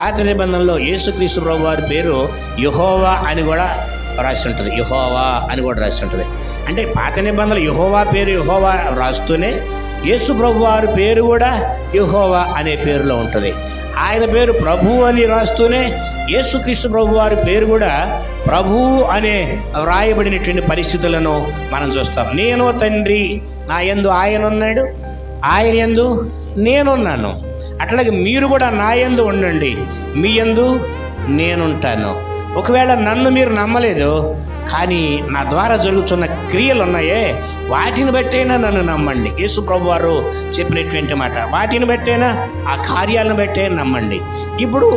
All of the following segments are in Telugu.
పాత నిబంధనలో యేసుక్రీస్తు ప్రభు వారి పేరు యెహోవా అని కూడా రాసి ఉంటుంది. యెహోవా అని కూడా రాసి ఉంటుంది. అంటే పాత నిబంధనలు యెహోవా పేరు యెహోవా రాస్తూనే యేసు ప్రభు వారి పేరు కూడా యెహోవా అనే పేరులో ఉంటుంది. ఆయన పేరు ప్రభు అని రాస్తూనే యేసుక్రీస్తు ప్రభు వారి పేరు కూడా ప్రభు అనే వ్రాయబడినటువంటి పరిస్థితులను మనం చూస్తాం. నేను తండ్రి నా యందు ఆయన ఉన్నాడు, ఆయన యందు నేనున్నాను, అట్లాగే మీరు కూడా నా యందు ఉండండి, మీ యందు నేనుంటాను. ఒకవేళ నన్ను మీరు నమ్మలేదు కానీ నా ద్వారా జరుగుతున్న క్రియలు ఉన్నాయే వాటిని బట్టైనా నన్ను నమ్మండి. యేసు ప్రభు వారు చెప్పినటువంటి మాట, వాటిని బట్టైనా ఆ కార్యాలను బట్టే నమ్మండి. ఇప్పుడు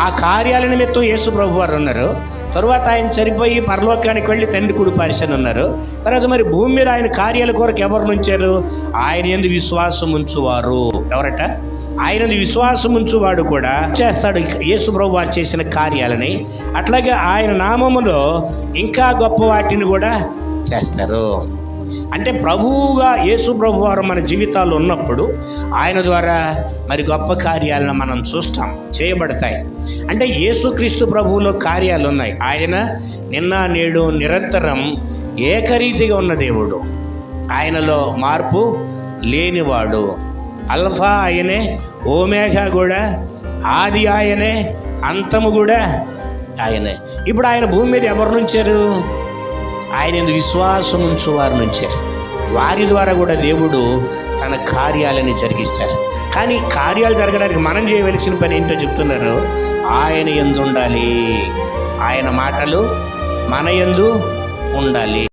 ఆ కార్యాల నిమిత్తం యేసు ప్రభు వారు ఉన్నారు. తరువాత ఆయన చనిపోయి పరలోకానికి వెళ్ళి తండ్రి కుడి పార్శ్వన ఉన్నారు. తర్వాత మరి భూమి మీద ఆయన కార్యాల కొరకు ఎవరు ఉంచారు? ఆయన యందు విశ్వాసం ఉంచువారు. ఎవరట? ఆయన విశ్వాసం ఉంచువాడు కూడా చేస్తాడు యేసు ప్రభు వారు చేసిన కార్యాలని. అట్లాగే ఆయన నామములో ఇంకా గొప్ప వాటిని కూడా చేస్తారు. అంటే ప్రభువుగా యేసు ప్రభు వారు మన జీవితాల్లో ఉన్నప్పుడు ఆయన ద్వారా మరి గొప్ప కార్యాలను మనం చూస్తాం, చేయబడతాయి. అంటే యేసుక్రీస్తు ప్రభువులో కార్యాలు ఉన్నాయి. ఆయన నిన్న నేడు నిరంతరం ఏకరీతిగా ఉన్న దేవుడు, ఆయనలో మార్పు లేనివాడు. అల్ఫా ఆయనే, ఓమేగా కూడా, ఆది ఆయనే, అంతము కూడా ఆయనే. ఇప్పుడు ఆయన భూమి మీద ఎవరు నుంచారు? ఆయన విశ్వాసం ఉంచు వారి నుంచారు. వారి ద్వారా కూడా దేవుడు తన కార్యాలని జరిగిస్తారు. కానీ కార్యాలు జరగడానికి మనం చేయవలసిన పని ఏంటో చెప్తున్నారు. ఆయన యందు ఉండాలి, ఆయన మాటలు మన యందు ఉండాలి.